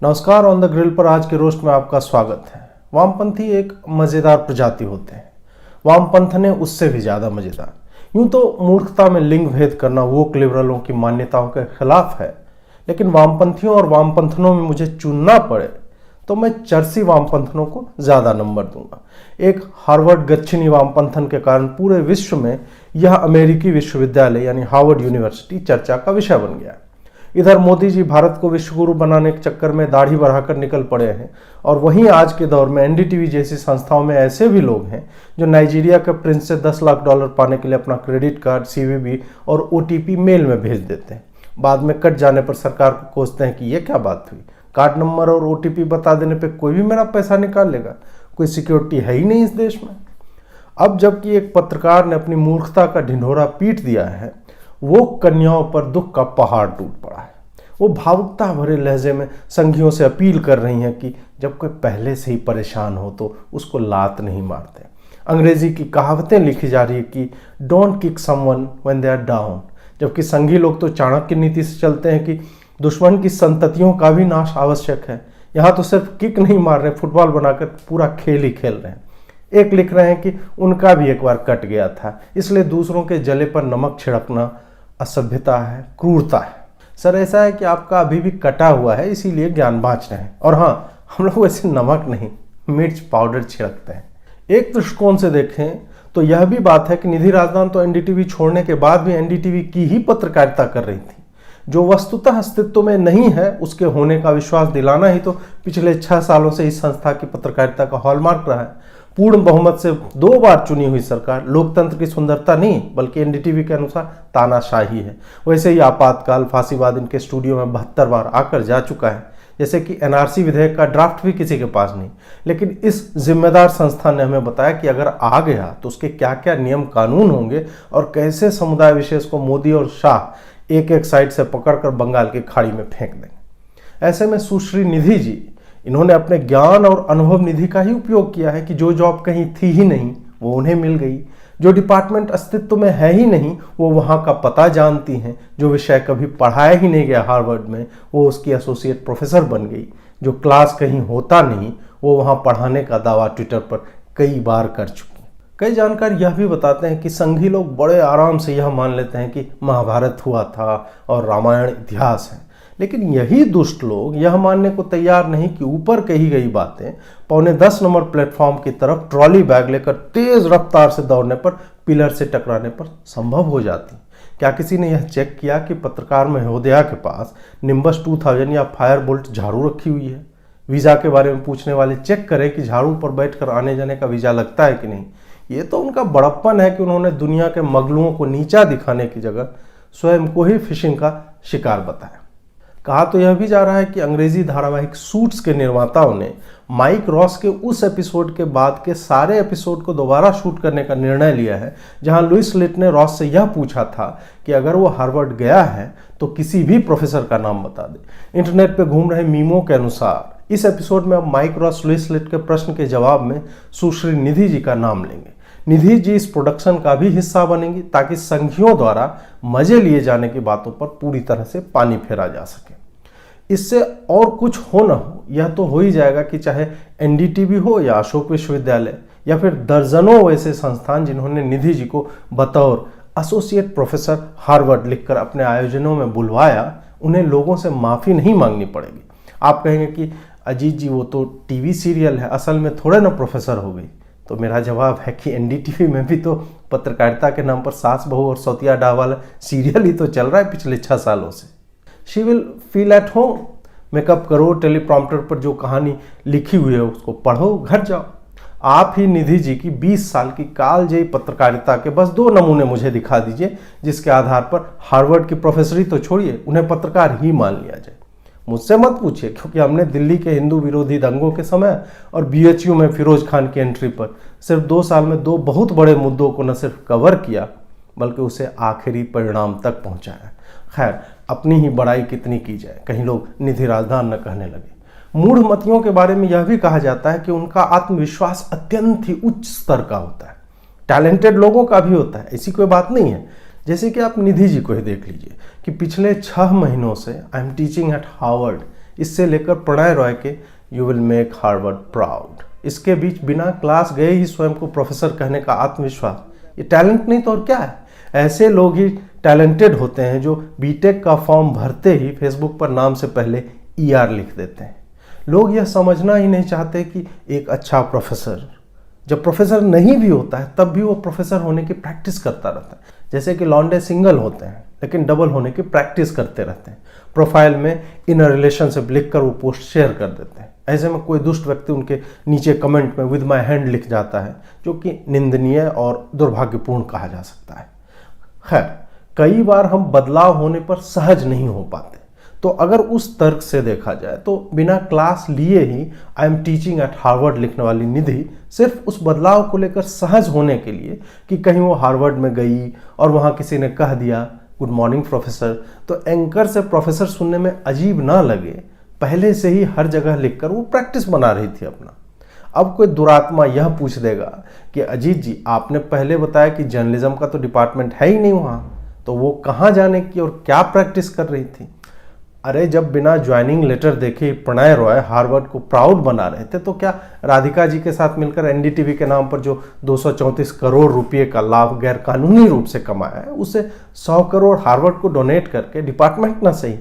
नमस्कार। On the grill पर आज के रोस्ट में आपका स्वागत है। वामपंथी एक मज़ेदार प्रजाति होते हैं। वामपंथ ने उससे भी ज़्यादा मज़ेदार। यूं तो मूर्खता में लिंग भेद करना वोक लिबरलों की मान्यताओं के खिलाफ है, लेकिन वामपंथियों और वामपंथनों में मुझे चुनना पड़े तो मैं चर्ची वामपंथनों को ज़्यादा नंबर दूंगा। एक हार्वर्ड गच्छिनी वामपंथन के कारण पूरे विश्व में यह अमेरिकी विश्वविद्यालय यानी हार्वर्ड यूनिवर्सिटी चर्चा का विषय बन गया। इधर मोदी जी भारत को विश्वगुरु बनाने के चक्कर में दाढ़ी बढ़ाकर निकल पड़े हैं, और वहीं आज के दौर में एनडीटीवी जैसी संस्थाओं में ऐसे भी लोग हैं जो नाइजीरिया के प्रिंस से $10 लाख पाने के लिए अपना क्रेडिट कार्ड, सीवीवी और ओटीपी मेल में भेज देते हैं। बाद में कट जाने पर सरकार को कोसते हैं कि ये क्या बात हुई, कार्ड नंबर और ओटीपी बता देने पर कोई भी मेरा पैसा निकाल लेगा, कोई सिक्योरिटी है ही नहीं इस देश में। अब जबकि एक पत्रकार ने अपनी मूर्खता का ढिंढोरा पीट दिया है, वो कन्याओं पर दुख का पहाड़ टूट पड़ा है। वो भावुकता भरे लहजे में संघियों से अपील कर रही हैं कि जब कोई पहले से ही परेशान हो तो उसको लात नहीं मारते। अंग्रेजी की कहावतें लिखी जा रही है कि don't kick someone when they are down, जबकि संघी लोग तो चाणक्य नीति से चलते हैं कि दुश्मन की संततियों का भी नाश आवश्यक है। यहाँ तो सिर्फ किक नहीं मार रहे, फुटबॉल बनाकर पूरा खेल ही खेल रहे हैं। एक लिख रहे हैं कि उनका भी एक बार कट गया था, इसलिए दूसरों के जले पर नमक छिड़कना असभ्यता है, क्रूरता है। सर, ऐसा है कि आपका अभी भी कटा हुआ है, इसीलिए ज्ञान बांच रहे हैं। और हाँ, हम लोग वैसे नमक नहीं, मिर्च पाउडर छिड़कते हैं। एक दृष्टिकोण से देखें तो यह भी बात है कि निधि राजदान तो एनडीटीवी छोड़ने के बाद भी एनडीटीवी की ही पत्रकारिता कर रही थी। जो वस्तुतः अस्तित्व में नहीं है उसके होने का विश्वास दिलाना ही तो पिछले 6 सालों से इस संस्था की पत्रकारिता का हॉलमार्क रहा है। पूर्ण बहुमत से 2 बार चुनी हुई सरकार लोकतंत्र की सुंदरता नहीं बल्कि एनडीटीवी के अनुसार तानाशाही है। वैसे ही आपातकाल फांसीवाद इनके स्टूडियो में 72 बार आकर जा चुका है, जैसे कि एनआरसी विधेयक का ड्राफ्ट भी किसी के पास नहीं। लेकिन इस जिम्मेदार संस्था ने हमें बताया कि अगर आ गया तो उसके क्या क्या नियम कानून होंगे और कैसे समुदाय विशेष को मोदी और शाह एक एक साइड से पकड़कर बंगाल की खाड़ी में फेंक देंगे। ऐसे में सुश्री निधि जी, इन्होंने अपने ज्ञान और अनुभव निधि का ही उपयोग किया है कि जो जॉब कहीं थी ही नहीं वो उन्हें मिल गई, जो डिपार्टमेंट अस्तित्व में है ही नहीं वो वहाँ का पता जानती हैं, जो विषय कभी पढ़ाया ही नहीं गया हार्वर्ड में वो उसकी एसोसिएट प्रोफेसर बन गई, जो क्लास कहीं होता नहीं वो वहाँ पढ़ाने का दावा ट्विटर पर कई बार कर चुकी। कई जानकार यह भी बताते हैं कि संघी लोग बड़े आराम से यह मान लेते हैं कि महाभारत हुआ था और रामायण इतिहास है, लेकिन यही दुष्ट लोग यह मानने को तैयार नहीं कि ऊपर कही गई बातें 9:15 नंबर प्लेटफॉर्म की तरफ ट्रॉली बैग लेकर तेज रफ्तार से दौड़ने पर पिलर से टकराने पर संभव हो जाती। क्या किसी ने यह चेक किया कि पत्रकार महोदया के पास निम्बस 2000 या फायर बोल्ट झाड़ू रखी हुई है? वीज़ा के बारे में पूछने वाले चेक करें कि झाड़ू पर बैठकर आने जाने का वीज़ा लगता है कि नहीं। ये तो उनका बड़प्पन है कि उन्होंने दुनिया के मगलुओं को नीचा दिखाने की जगह स्वयं को ही फिशिंग का शिकार बताया। कहा तो यह भी जा रहा है कि अंग्रेजी धारावाहिक सूट्स के निर्माताओं ने माइक रॉस के उस एपिसोड के बाद के सारे एपिसोड को दोबारा शूट करने का निर्णय लिया है जहां लुइस लिट ने रॉस से यह पूछा था कि अगर वो हार्वर्ड गया है तो किसी भी प्रोफेसर का नाम बता दे। इंटरनेट पे घूम रहे मीमों के अनुसार इस एपिसोड में अब माइक रॉस लुइस लिट के प्रश्न के जवाब में सुश्री निधि जी का नाम लेंगे। निधि जी इस प्रोडक्शन का भी हिस्सा बनेंगी ताकि संघियों द्वारा मजे लिए जाने की बातों पर पूरी तरह से पानी फेरा जा सके। इससे और कुछ हो न हो, यह तो हो ही जाएगा कि चाहे एनडीटीवी हो या अशोक विश्वविद्यालय या फिर दर्जनों वैसे संस्थान जिन्होंने निधि जी को बतौर एसोसिएट प्रोफेसर हार्वर्ड लिखकर अपने आयोजनों में बुलवाया, उन्हें लोगों से माफ़ी नहीं मांगनी पड़ेगी। आप कहेंगे कि अजीत जी वो तो टीवी सीरियल है, असल में थोड़े ना प्रोफेसर हो गई। तो मेरा जवाब है कि एनडीटीवी में भी तो पत्रकारिता के नाम पर सास बहू और सौतिया डाह वाला सीरियल ही तो चल रहा है पिछले 6 सालों से। She will feel at home, makeup करो, टेलीप्रॉम्प्टर पर जो कहानी लिखी हुई है उसको पढ़ो, घर जाओ। आप ही निधि जी की 20 साल की कालजयी पत्रकारिता के बस 2 नमूने मुझे दिखा दीजिए जिसके आधार पर हार्वर्ड की प्रोफेसरी तो छोड़िए, उन्हें पत्रकार ही मान लिया जाए। मुझसे मत पूछिए, क्योंकि हमने दिल्ली के हिंदू विरोधी दंगों के समय और बीएचयू में फिरोज खान की एंट्री पर सिर्फ 2 साल में 2 बहुत बड़े मुद्दों को न सिर्फ कवर किया बल्कि उसे आखिरी परिणाम तक पहुंचाया। खैर, अपनी ही बड़ाई कितनी की जाए, कहीं लोग निधि राजदान न कहने लगे। मूढ़मतियों के बारे में यह भी कहा जाता है कि उनका आत्मविश्वास अत्यंत ही उच्च स्तर का होता है। टैलेंटेड लोगों का भी होता है, ऐसी कोई बात नहीं है। जैसे कि आप निधि जी को ही देख लीजिए कि पिछले 6 महीनों से आई एम टीचिंग एट हार्वर्ड इससे लेकर प्रणय रॉय के you will make Harvard proud, इसके बीच बिना क्लास गए ही स्वयं को प्रोफेसर कहने का आत्मविश्वास, ये टैलेंट नहीं तो और क्या है? ऐसे लोग ही टैलेंटेड होते हैं जो बीटेक का फॉर्म भरते ही फेसबुक पर नाम से पहले ER लिख देते हैं। लोग यह समझना ही नहीं चाहते कि एक अच्छा प्रोफेसर जब प्रोफेसर नहीं भी होता है तब भी वो प्रोफेसर होने की प्रैक्टिस करता रहता है। जैसे कि लौंडे सिंगल होते हैं लेकिन डबल होने की प्रैक्टिस करते रहते हैं, प्रोफाइल में इन रिलेशनशिप लिखकर वो पोस्ट शेयर कर देते हैं। ऐसे में कोई दुष्ट व्यक्ति उनके नीचे कमेंट में विद माय हैंड लिख जाता है, जो कि निंदनीय और दुर्भाग्यपूर्ण कहा जा सकता है। खैर, कई बार हम बदलाव होने पर सहज नहीं हो पाते, तो अगर उस तर्क से देखा जाए तो बिना क्लास लिए ही I am teaching at Harvard लिखने वाली निधि सिर्फ उस बदलाव को लेकर सहज होने के लिए कि कहीं वो हार्वर्ड में गई और वहाँ किसी ने कह दिया गुड मॉर्निंग प्रोफेसर, तो एंकर से प्रोफेसर सुनने में अजीब ना लगे, पहले से ही हर जगह लिखकर वो प्रैक्टिस बना रही थी अपना। अब कोई दुरात्मा यह पूछ देगा कि अजीत जी, आपने पहले बताया कि जर्नलिज्म का तो डिपार्टमेंट है ही नहीं वहाँ, तो वो कहाँ जाने की और क्या प्रैक्टिस कर रही थी? अरे जब बिना ज्वाइनिंग लेटर देखे प्रणय रॉय हार्वर्ड को प्राउड बना रहे थे, तो क्या राधिका जी के साथ मिलकर एनडीटीवी के नाम पर जो 234 करोड़ रुपए का लाभ गैर कानूनी रूप से कमाया है, उसे 100 करोड़ हार्वर्ड को डोनेट करके डिपार्टमेंट ना सही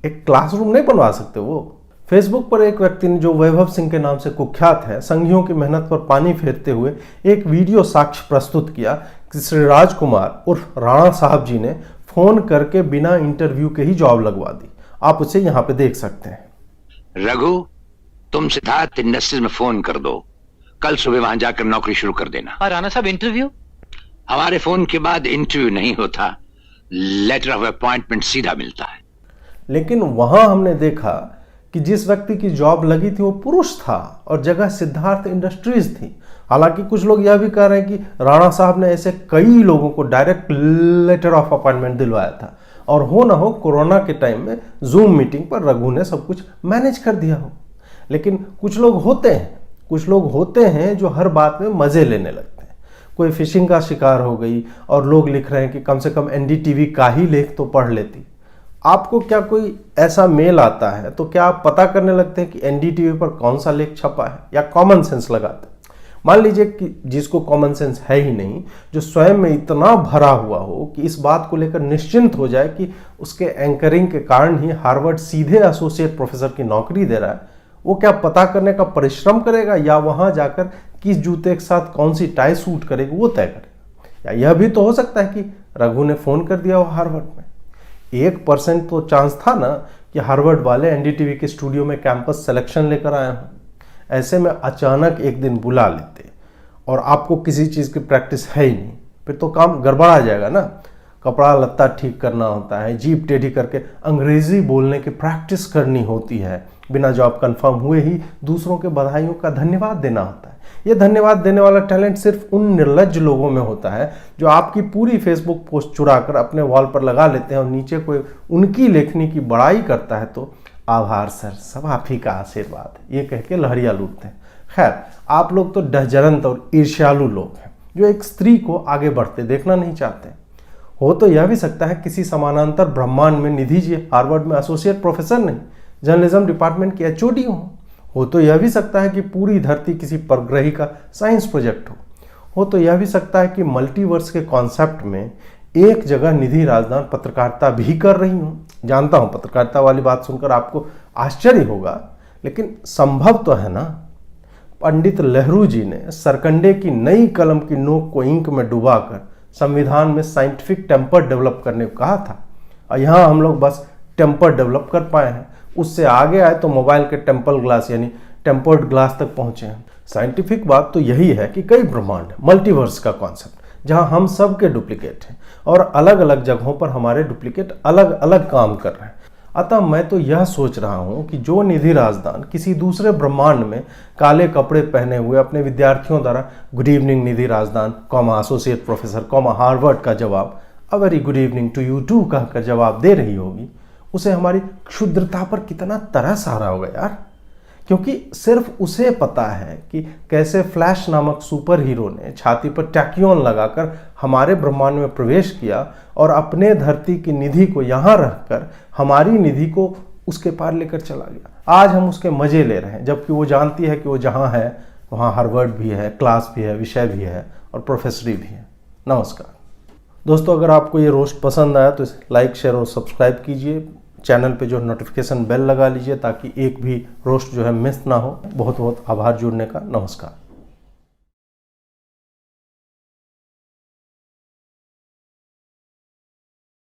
एक क्लासरूम नहीं बनवा सकते वो? फेसबुक पर एक व्यक्ति ने, जो वैभव सिंह के नाम से कुख्यात है, संघियों की मेहनत पर पानी फेरते हुए एक वीडियो साक्ष्य प्रस्तुत किया कि श्री राजकुमार उर्फ राणा साहब जी ने फोन करके बिना इंटरव्यू के ही जॉब लगवा दी। आप उसे यहाँ पे देख सकते हैं। रघु, तुम सिद्धार्थ इंडस्ट्रीज में फोन कर दो, कल सुबह वहां जाकर नौकरी शुरू कर देना। और राणा साहब इंटरव्यू? हमारे फोन के बाद इंटरव्यू नहीं होता, लेटर ऑफ अपॉइंटमेंट सीधा मिलता है। लेकिन वहां हमने देखा कि जिस व्यक्ति की जॉब लगी थी वो पुरुष था और जगह सिद्धार्थ इंडस्ट्रीज थी। हालांकि कुछ लोग यह भी कह रहे हैं कि राणा साहब ने ऐसे कई लोगों को डायरेक्ट लेटर ऑफ अपॉइंटमेंट दिलवाया था और हो ना हो कोरोना के टाइम में जूम मीटिंग पर रघु ने सब कुछ मैनेज कर दिया हो। लेकिन कुछ लोग होते हैं जो हर बात में मजे लेने लगते हैं। कोई फिशिंग का शिकार हो गई और लोग लिख रहे हैं कि कम से कम एनडीटीवी का ही लेख तो पढ़ लेती। आपको क्या कोई ऐसा मेल आता है तो क्या आप पता करने लगते हैं कि एनडीटीवी पर कौन सा लेख छपा है, या कॉमन सेंस लगाते हैं? मान लीजिए कि जिसको कॉमन सेंस है ही नहीं, जो स्वयं में इतना भरा हुआ हो कि इस बात को लेकर निश्चिंत हो जाए कि उसके एंकरिंग के कारण ही हार्वर्ड सीधे एसोसिएट प्रोफेसर की नौकरी दे रहा है, वो क्या पता करने का परिश्रम करेगा या वहां जाकर किस जूते के साथ कौन सी टाई सूट करेगी वो तय करेगा? या यह भी तो हो सकता है कि रघु ने फोन कर दिया हो हार्वर्ड में। 1% तो चांस था ना कि हार्वर्ड वाले एनडीटीवी के स्टूडियो में कैंपस सिलेक्शन लेकर आए हों। ऐसे में अचानक एक दिन बुला लेते और आपको किसी चीज़ की प्रैक्टिस है ही नहीं, फिर तो काम गड़बड़ा जाएगा ना। कपड़ा लत्ता ठीक करना होता है, जीभ टेढ़ी करके अंग्रेजी बोलने की प्रैक्टिस करनी होती है, बिना जॉब कंफर्म हुए ही दूसरों के बधाइयों का धन्यवाद देना होता है। ये धन्यवाद देने वाला टैलेंट सिर्फ उन निर्लज्ज लोगों में होता है जो आपकी पूरी फेसबुक पोस्ट चुराकर अपने वॉल पर लगा लेते हैं और नीचे कोई उनकी लेखनी की बड़ाई करता है तो आभार सर, सब आप ही का आशीर्वाद, ये कह के लहरिया लूटते हैं। खैर, आप लोग तो डहजरंत और ईर्ष्यालु लोग हैं जो एक स्त्री को आगे बढ़ते देखना नहीं चाहते। हो तो यह भी सकता है किसी समानांतर ब्रह्मांड में निधि जी हार्वर्ड में एसोसिएट प्रोफेसर नहीं, जर्नलिज्म डिपार्टमेंट की एचओडी हो तो यह भी सकता है कि पूरी धरती किसी परग्रही का साइंस प्रोजेक्ट हो तो यह भी सकता है कि मल्टीवर्स के कॉन्सेप्ट में एक जगह निधि राजदान पत्रकारिता भी कर रही हूँ। जानता हूँ पत्रकारिता वाली बात सुनकर आपको आश्चर्य होगा, लेकिन संभव तो है ना। पंडित नेहरू जी ने सरकंडे की नई कलम की नोक को इंक में डुबाकर संविधान में साइंटिफिक टेम्पर डेवलप करने को कहा था, और यहाँ हम लोग बस टेम्पर डेवलप कर पाए हैं। उससे आगे आए तो मोबाइल के टेम्पल ग्लास यानी टेम्पर्ड ग्लास तक पहुंचे हैं। साइंटिफिक बात तो यही है कि कई ब्रह्मांड, मल्टीवर्स का कॉन्सेप्ट, जहां हम सब के डुप्लीकेट हैं और अलग अलग जगहों पर हमारे डुप्लीकेट अलग अलग काम कर रहे हैं। अतः मैं तो यह सोच रहा हूं कि जो निधि राजदान किसी दूसरे ब्रह्मांड में काले कपड़े पहने हुए अपने विद्यार्थियों द्वारा good evening Nidhi Razdan associate professor Harvard का जवाब a very good evening to you too कहकर जवाब दे रही होगी, उसे हमारी क्षुद्रता पर कितना तरस आ रहा होगा यार। क्योंकि सिर्फ उसे पता है कि कैसे फ्लैश नामक सुपर हीरो ने छाती पर टैक्योन लगाकर हमारे ब्रह्मांड में प्रवेश किया और अपने धरती की निधि को यहाँ रखकर हमारी निधि को उसके पार लेकर चला गया। आज हम उसके मज़े ले रहे हैं, जबकि वो जानती है कि वो जहाँ है वहाँ हार्वर्ड भी है, क्लास भी है, विषय भी है और प्रोफेसरी भी है। नमस्कार दोस्तों, अगर आपको ये रोस्ट पसंद आया तो इसे लाइक, शेयर और सब्सक्राइब कीजिए। चैनल पे जो नोटिफिकेशन बेल लगा लीजिए ताकि एक भी रोस्ट जो है मिस ना हो। बहुत बहुत आभार जुड़ने का। नमस्कार।